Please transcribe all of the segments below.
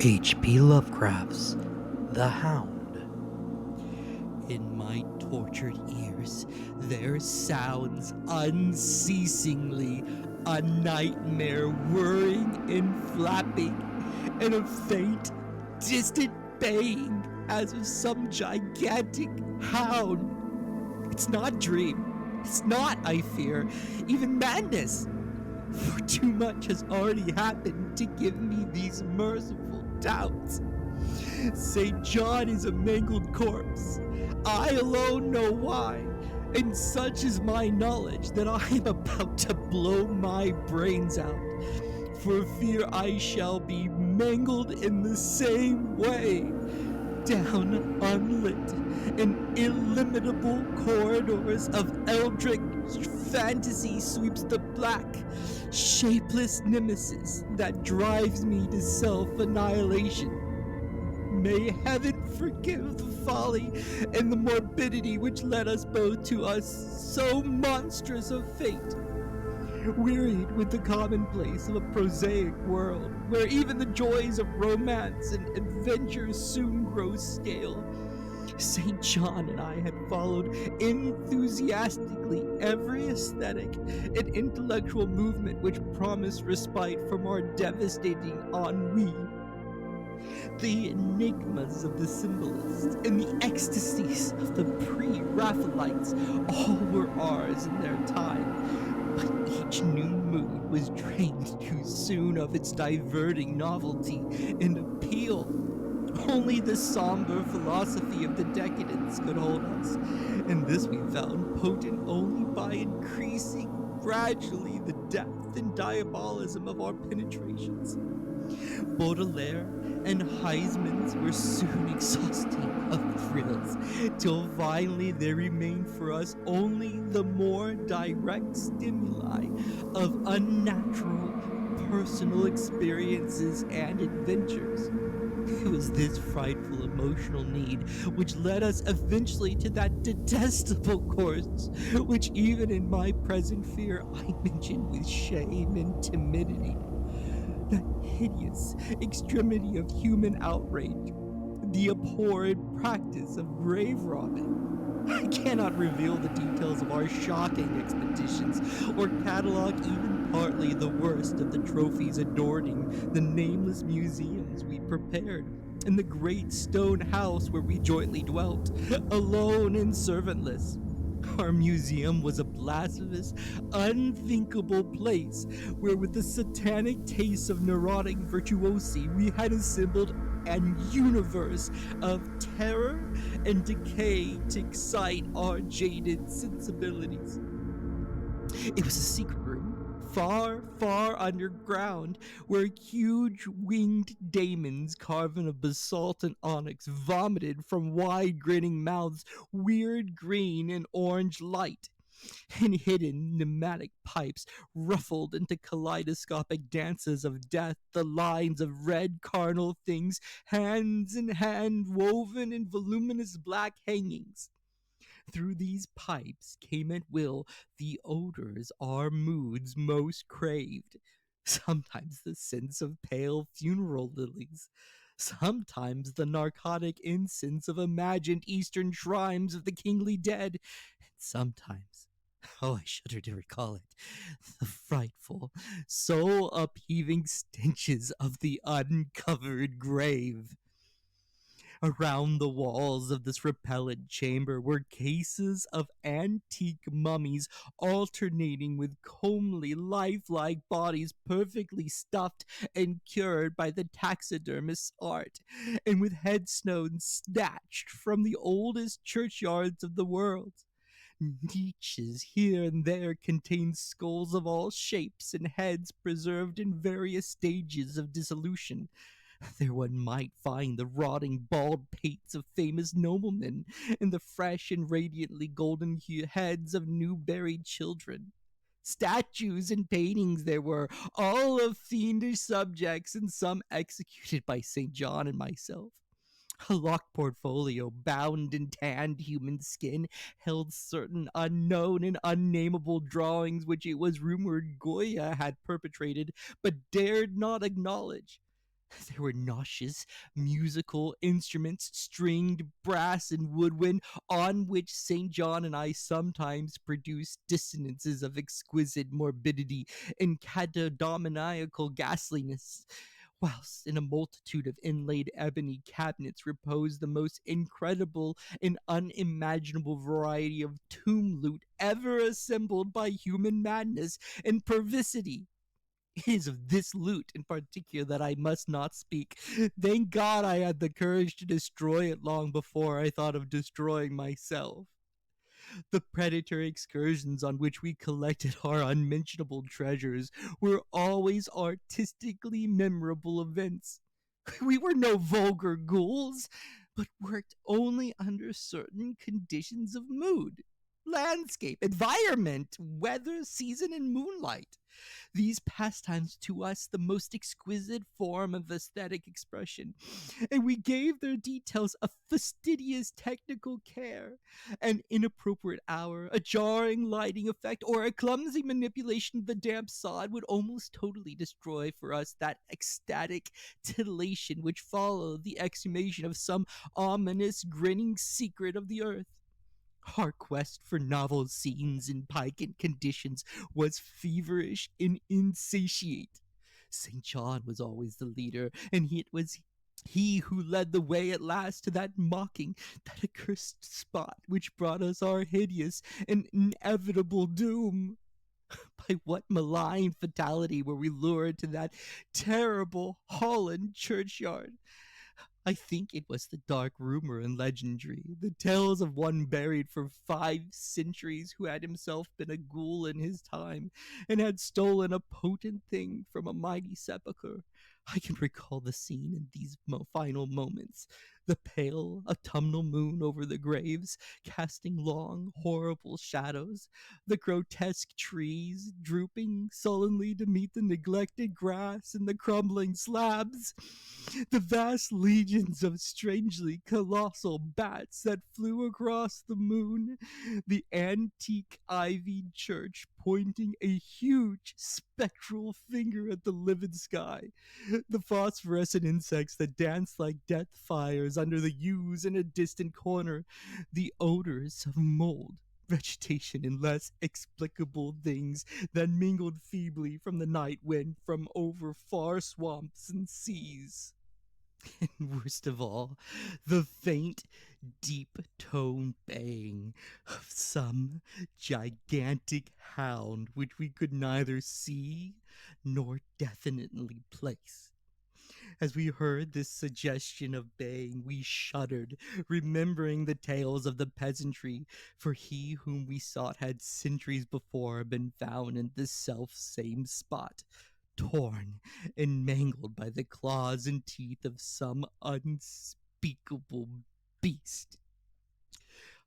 H.P. Lovecraft's The Hound. In my tortured ears, there sounds unceasingly a nightmare whirring and flapping, and a faint, distant baying as of some gigantic hound. It's not dream. It's not, I fear, even madness. For too much has already happened to give me these merciful doubts. St. John is a mangled corpse. I alone know why, and such is my knowledge that I am about to blow my brains out, for fear I shall be mangled in the same way. Down unlit and illimitable corridors of eldritch fantasy sweeps the black, shapeless nemesis that drives me to self-annihilation. May heaven forgive the folly and the morbidity which led us both to so monstrous a fate. Wearied with the commonplace of a prosaic world, where even the joys of romance and adventure soon grow stale, St. John and I had followed enthusiastically every aesthetic and intellectual movement which promised respite from our devastating ennui. The enigmas of the symbolists and the ecstasies of the pre-Raphaelites all were ours in their time, but each new mood was drained too soon of its diverting novelty and appeal. Only the somber philosophy of the decadence could hold us, and this we found potent only by increasing gradually the depth and diabolism of our penetrations. Baudelaire and Heisman's were soon exhausting of thrills, till finally there remained for us only the more direct stimuli of unnatural personal experiences and adventures. It was this frightful emotional need which led us eventually to that detestable course, which even in my present fear I mention with shame and timidity. That hideous extremity of human outrage, the abhorred practice of grave robbing. I cannot reveal the details of our shocking expeditions, or catalog even partly the worst of the trophies adorning the nameless museums we prepared in the great stone house where we jointly dwelt, alone and servantless. Our museum was a blasphemous, unthinkable place where, with the satanic taste of neurotic virtuosi, we had assembled an universe of terror and decay to excite our jaded sensibilities. It was a secret room, far, far underground, where huge winged daemons carven of basalt and onyx vomited from wide grinning mouths weird green and orange light, and hidden pneumatic pipes ruffled into kaleidoscopic dances of death the lines of red carnal things, hands in hand woven in voluminous black hangings. Through these pipes came at will the odors our moods most craved. Sometimes the scents of pale funeral lilies, sometimes the narcotic incense of imagined eastern shrines of the kingly dead, and sometimes, oh, I shudder to recall it, the frightful, soul upheaving stenches of the uncovered grave. Around the walls of this repellent chamber were cases of antique mummies alternating with comely, lifelike bodies perfectly stuffed and cured by the taxidermist's art, and with headstones snatched from the oldest churchyards of the world. Niches here and there contained skulls of all shapes and heads preserved in various stages of dissolution. There one might find the rotting bald pates of famous noblemen, and the fresh and radiantly golden heads of new buried children. Statues and paintings there were, all of fiendish subjects, and some executed by St. John and myself. A locked portfolio bound in tanned human skin held certain unknown and unnameable drawings which it was rumored Goya had perpetrated but dared not acknowledge. There were nauseous musical instruments, stringed brass and woodwind, on which St. John and I sometimes produced dissonances of exquisite morbidity and catadominiacal ghastliness, whilst in a multitude of inlaid ebony cabinets reposed the most incredible and unimaginable variety of tomb loot ever assembled by human madness and perversity. It is of this loot in particular that I must not speak. Thank God I had the courage to destroy it long before I thought of destroying myself. The predatory excursions on which we collected our unmentionable treasures were always artistically memorable events. We were no vulgar ghouls, but worked only under certain conditions of mood, landscape, environment, weather, season, and moonlight. These pastimes to us the most exquisite form of aesthetic expression, and we gave their details a fastidious technical care. An inappropriate hour, a jarring lighting effect, or a clumsy manipulation of the damp sod would almost totally destroy for us that ecstatic titillation which followed the exhumation of some ominous grinning secret of the earth. Our quest for novel scenes and piquant conditions was feverish and insatiate. St. John was always the leader, and it was he who led the way at last to that mocking, that accursed spot which brought us our hideous and inevitable doom. By what malign fatality were we lured to that terrible Holland churchyard? I think it was the dark rumor and legendry, the tales of one buried for 5 centuries who had himself been a ghoul in his time and had stolen a potent thing from a mighty sepulchre. I can recall the scene in these final moments. The pale autumnal moon over the graves, casting long, horrible shadows, the grotesque trees drooping sullenly to meet the neglected grass and the crumbling slabs, the vast legions of strangely colossal bats that flew across the moon, the antique ivied church pointing a huge spectral finger at the livid sky, the phosphorescent insects that danced like death fires under the yews in a distant corner, the odors of mold, vegetation, and less explicable things that mingled feebly from the night wind from over far swamps and seas. And worst of all, the faint, deep toned baying of some gigantic hound which we could neither see nor definitely place. As we heard this suggestion of baying, we shuddered, remembering the tales of the peasantry, for he whom we sought had centuries before been found in this self same spot, torn and mangled by the claws and teeth of some unspeakable beast.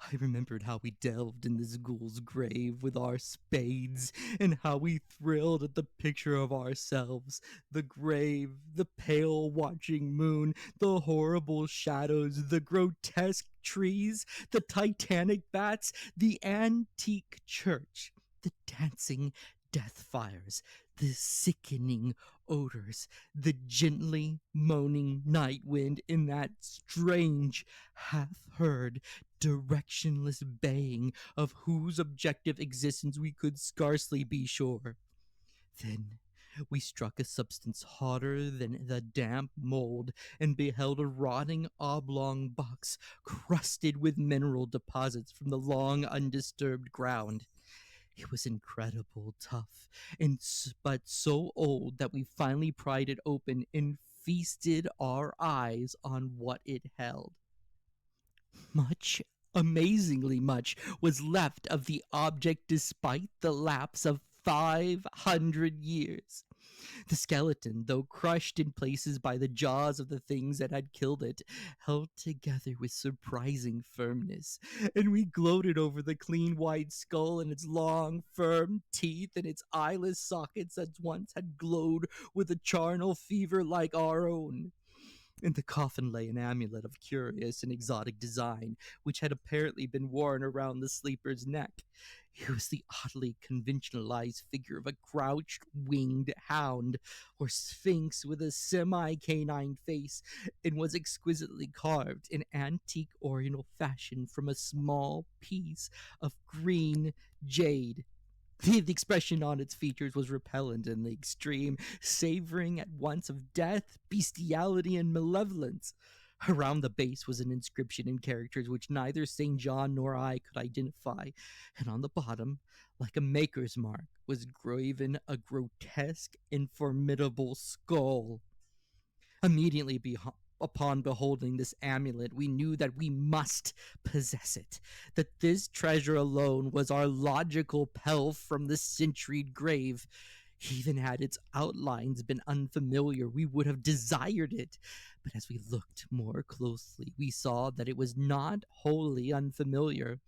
I remembered how we delved in this ghoul's grave with our spades, and how we thrilled at the picture of ourselves, the grave, the pale watching moon, the horrible shadows, the grotesque trees, the titanic bats, the antique church, the dancing death fires, the sickening odors, the gently moaning night wind in that strange, half heard, directionless baying of whose objective existence we could scarcely be sure. Then we struck a substance hotter than the damp mold and beheld a rotting oblong box crusted with mineral deposits from the long undisturbed ground. It was incredible tough, and but so old that we finally pried it open and feasted our eyes on what it held. Much, amazingly much, was left of the object despite the lapse of 500 years. The skeleton, though crushed in places by the jaws of the things that had killed it, held together with surprising firmness, and we gloated over the clean white skull and its long, firm teeth and its eyeless sockets that once had glowed with a charnel fever like our own. In the coffin lay an amulet of curious and exotic design, which had apparently been worn around the sleeper's neck. It was the oddly conventionalized figure of a crouched winged hound or sphinx with a semi canine face and was exquisitely carved in antique oriental fashion from a small piece of green jade. The expression on its features was repellent in the extreme, savoring at once of death, bestiality, and malevolence. Around the base was an inscription in characters which neither St. John nor I could identify, and on the bottom, like a maker's mark, was graven a grotesque and formidable skull. Immediately upon beholding this amulet, we knew that we must possess it, that this treasure alone was our logical pelf from the centuried grave. Even had its outlines been unfamiliar, we would have desired it. But as we looked more closely, we saw that it was not wholly unfamiliar.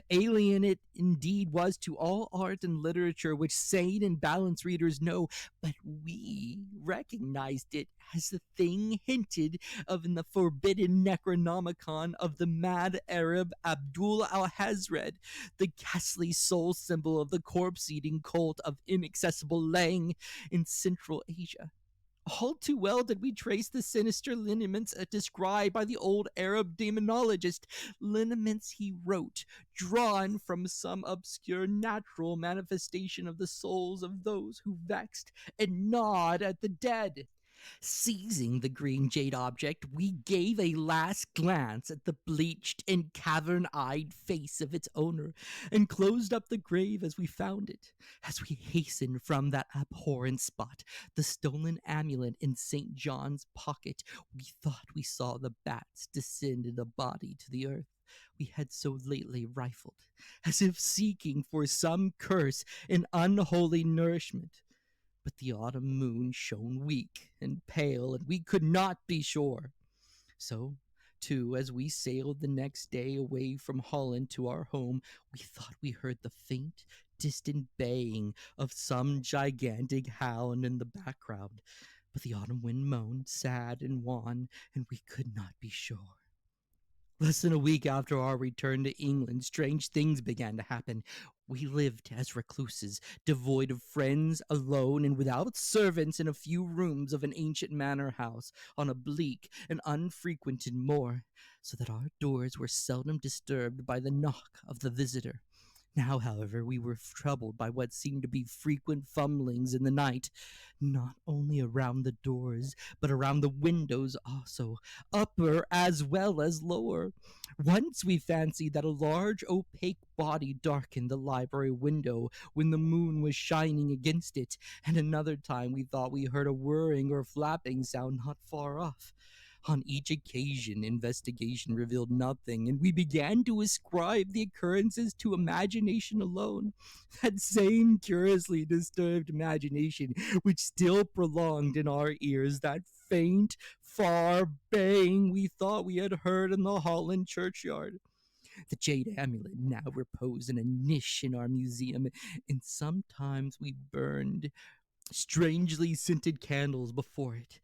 Alien it indeed was to all art and literature which sane and balanced readers know, but we recognized it as the thing hinted of in the forbidden Necronomicon of the mad Arab Abdul al-Hazred, the ghastly soul symbol of the corpse-eating cult of inaccessible Lang in Central Asia. All too well did we trace the sinister lineaments described by the old Arab demonologist, lineaments he wrote, drawn from some obscure natural manifestation of the souls of those who vexed and gnawed at the dead. Seizing the green jade object, we gave a last glance at the bleached and cavern eyed face of its owner and closed up the grave as we found it. As we hastened from that abhorrent spot, the stolen amulet in St. John's pocket, we thought we saw the bats descend in the body to the earth we had so lately rifled, as if seeking for some curse and unholy nourishment. But the autumn moon shone weak and pale, and we could not be sure. So, too, as we sailed the next day away from Holland to our home, we thought we heard the faint, distant baying of some gigantic hound in the background. But the autumn wind moaned, sad and wan, and we could not be sure. Less than a week after our return to England, strange things began to happen. We lived as recluses, devoid of friends, alone, and without servants in a few rooms of an ancient manor house on a bleak and unfrequented moor, so that our doors were seldom disturbed by the knock of the visitor. Now, however, we were troubled by what seemed to be frequent fumblings in the night, not only around the doors, but around the windows also, upper as well as lower. Once we fancied that a large opaque body darkened the library window when the moon was shining against it, and another time we thought we heard a whirring or flapping sound not far off. On each occasion, investigation revealed nothing, and we began to ascribe the occurrences to imagination alone. That same curiously disturbed imagination which still prolonged in our ears that faint, far baying we thought we had heard in the Holland churchyard. The jade amulet now reposed in a niche in our museum, and sometimes we burned strangely scented candles before it.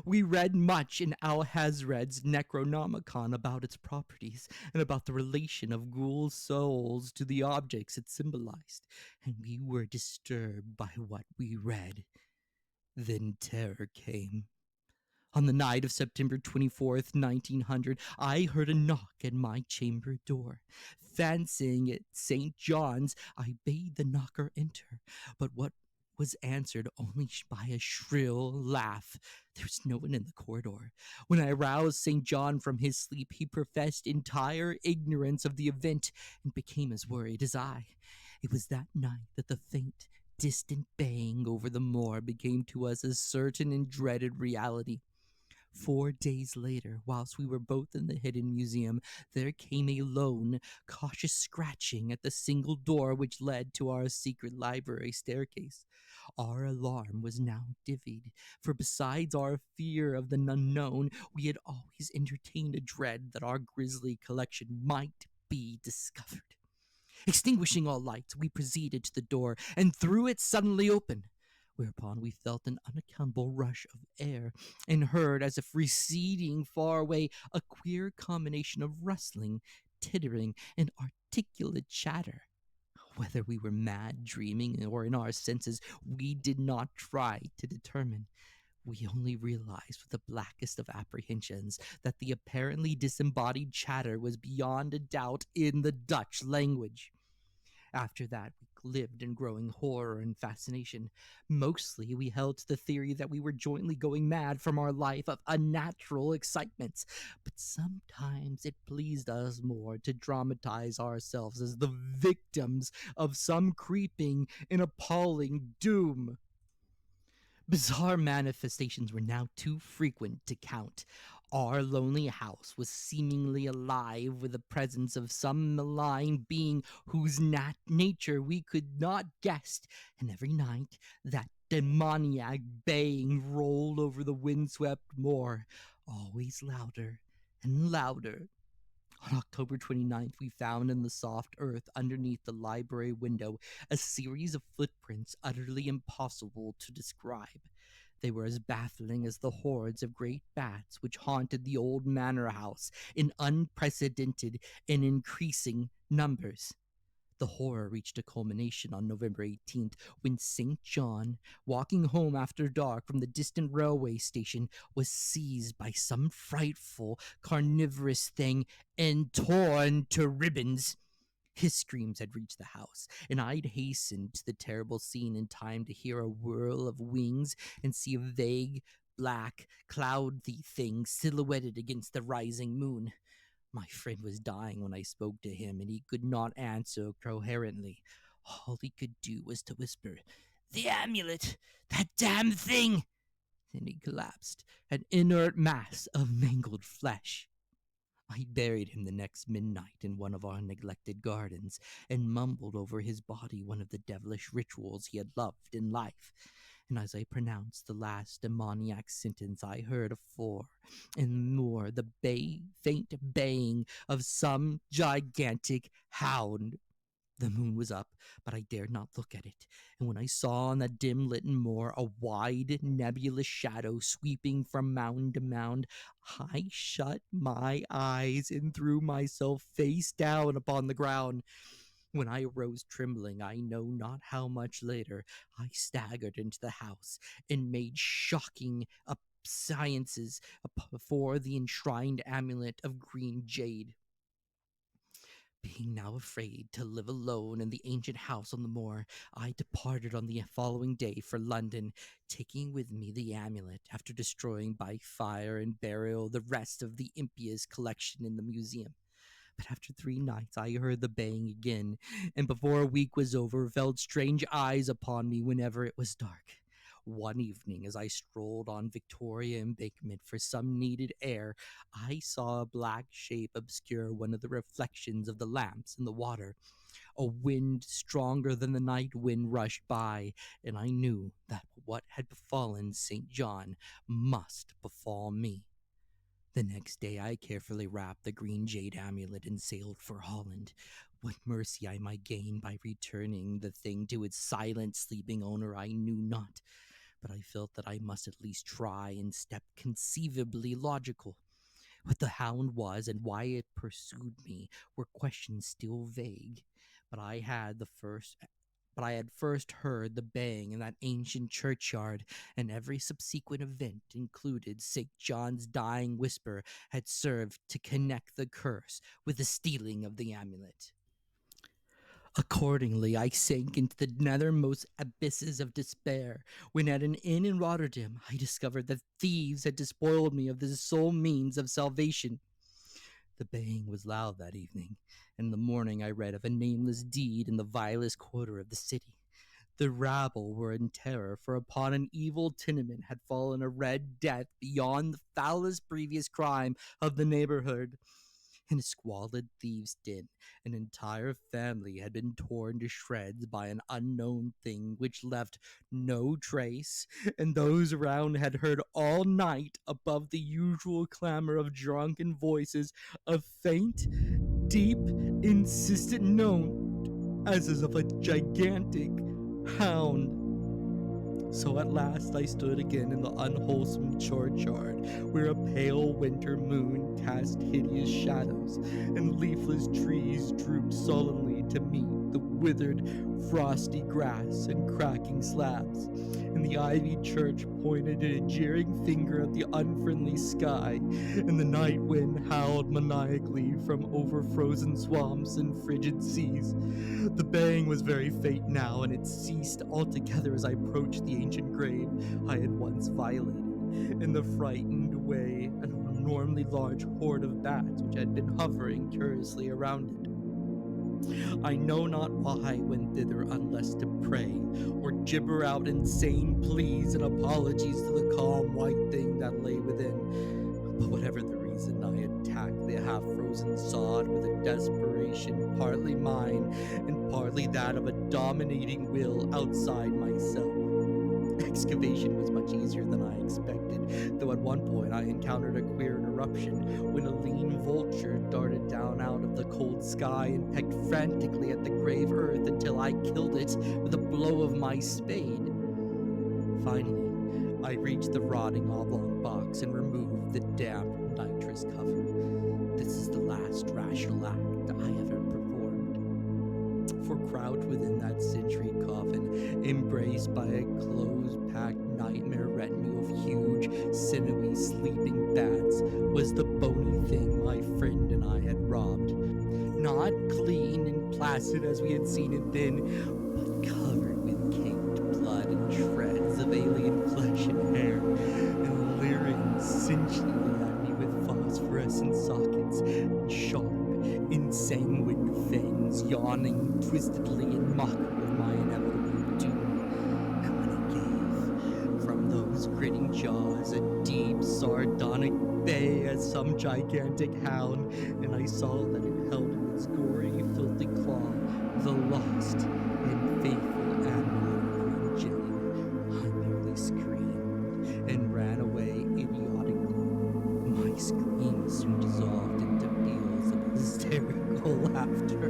We read much in Al-Hazred's Necronomicon about its properties and about the relation of ghouls' souls to the objects it symbolized, and we were disturbed by what we read. Then terror came. On the night of September 24th, 1900, I heard a knock at my chamber door. Fancying it St. John's, I bade the knocker enter, but what was answered only by a shrill laugh. There was no one in the corridor. When I aroused St. John from his sleep, he professed entire ignorance of the event and became as worried as I. It was that night that the faint, distant baying over the moor became to us a certain and dreaded reality. 4 days later, whilst we were both in the hidden museum, there came a lone, cautious scratching at the single door which led to our secret library staircase. Our alarm was now divvied, for besides our fear of the unknown, we had always entertained a dread that our grisly collection might be discovered. Extinguishing all lights, we proceeded to the door and threw it suddenly open. whereupon we felt an unaccountable rush of air and heard, as if receding far away, a queer combination of rustling, tittering, and articulate chatter. Whether we were mad, dreaming, or in our senses, we did not try to determine. We only realized with the blackest of apprehensions that the apparently disembodied chatter was beyond a doubt in the Dutch language. After that, we lived in growing horror and fascination. Mostly, we held to the theory that we were jointly going mad from our life of unnatural excitements. But sometimes it pleased us more to dramatize ourselves as the victims of some creeping and appalling doom. Bizarre manifestations were now too frequent to count. Our lonely house was seemingly alive with the presence of some malign being whose nature we could not guess, and every night that demoniac baying rolled over the windswept moor, always louder and louder. On October 29th, we found in the soft earth underneath the library window a series of footprints utterly impossible to describe. They were as baffling as the hordes of great bats which haunted the old manor house in unprecedented and increasing numbers. The horror reached a culmination on November 18th when St. John, walking home after dark from the distant railway station, was seized by some frightful carnivorous thing and torn to ribbons. His screams had reached the house, and I'd hastened to the terrible scene in time to hear a whirl of wings and see a vague, black, cloudy thing silhouetted against the rising moon. My friend was dying when I spoke to him, and he could not answer coherently. All he could do was to whisper, "The amulet! That damn thing!" Then he collapsed, an inert mass of mangled flesh. I buried him the next midnight in one of our neglected gardens, and mumbled over his body one of the devilish rituals he had loved in life. And as I pronounced the last demoniac sentence, I heard afore and more the faint baying of some gigantic hound. The moon was up, but I dared not look at it, and when I saw on that dim-lit moor a wide, nebulous shadow sweeping from mound to mound, I shut my eyes and threw myself face down upon the ground. When I arose trembling, I know not how much later, I staggered into the house and made shocking sciences before the enshrined amulet of green jade. Being now afraid to live alone in the ancient house on the moor, I departed on the following day for London, taking with me the amulet after destroying by fire and burial the rest of the impious collection in the museum. But after 3 nights I heard the baying again, and before a week was over felt strange eyes upon me whenever it was dark. One evening, as I strolled on Victoria Embankment for some needed air, I saw a black shape obscure one of the reflections of the lamps in the water. A wind stronger than the night wind rushed by, and I knew that what had befallen St. John must befall me. The next day I carefully wrapped the green jade amulet and sailed for Holland. What mercy I might gain by returning the thing to its silent sleeping owner I knew not, but I felt that I must at least try and step conceivably logical. What the hound was and why it pursued me were questions still vague, but I had first heard the bang in that ancient churchyard, and every subsequent event included St. John's dying whisper had served to connect the curse with the stealing of the amulet. Accordingly, I sank into the nethermost abysses of despair when at an inn in Rotterdam I discovered that thieves had despoiled me of the sole means of salvation. The baying was loud that evening, and in the morning I read of a nameless deed in the vilest quarter of the city. The rabble were in terror, for upon an evil tenement had fallen a red death beyond the foulest previous crime of the neighborhood. In a squalid thieves' den, an entire family had been torn to shreds by an unknown thing which left no trace, and those around had heard all night, above the usual clamor of drunken voices, a faint, deep, insistent note as of a gigantic hound. So at last I stood again in the unwholesome churchyard, where a pale winter moon cast hideous shadows, and leafless trees drooped sullenly to meet the withered, frosty grass and cracking slabs, and the ivied church pointed a jeering finger at the unfriendly sky, and the night wind howled maniacally from over frozen swamps and frigid seas. The baying was very faint now, and it ceased altogether as I approached the ancient grave I had once violated. In the frightened way, an abnormally large horde of bats which had been hovering curiously around it. I know not why I went thither unless to pray, or gibber out insane pleas and apologies to the calm white thing that lay within. But whatever the reason, I attacked the half-frozen sod with a desperation partly mine and partly that of a dominating will outside myself. Excavation was much easier than I expected, though at one point I encountered a queer interruption when a lean vulture darted down out of the cold sky and pecked frantically at the grave earth until I killed it with a blow of my spade. Finally, I reached the rotting oblong box and removed the damp nitrous cover. This is the last rational act I ever performed. For crouched within that century coffin, embraced by a close-packed nightmare retinue of huge, sinewy, sleeping bats, was the bony thing my friend and I had robbed. Not clean and placid as we had seen it then, but covered with caked blood and shreds of alien flesh and hair, and leering cinchingly at me with phosphorescent sockets and sharp, ensanguined fangs yawning twistedly in mockery of my inevitable doom. And when it gave from those grinning jaws a deep, sardonic bay as some gigantic hound, and I saw that it held in its gory, filthy claw the lost and faithful animal of Jane, I merely screamed and ran away idiotically. My screams soon dissolved into peals of hysterical laughter.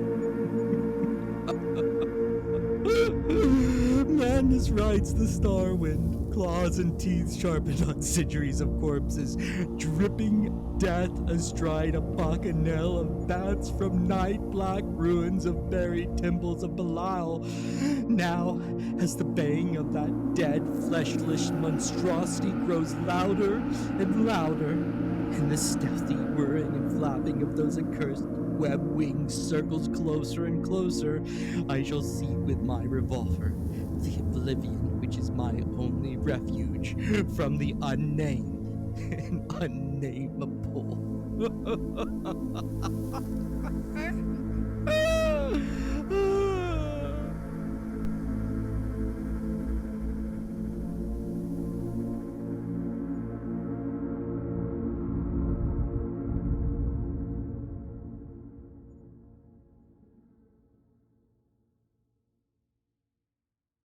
Madness rides the star wind, claws and teeth sharpened on centuries of corpses, dripping death astride a bacchanal of bats from night-black ruins of buried temples of Belial. Now, as the baying of that dead, fleshless monstrosity grows louder and louder, and the stealthy whirring and flapping of those accursed web wings circles closer and closer, I shall seek with my revolver the oblivion which is my only refuge from the unnamed and unnameable.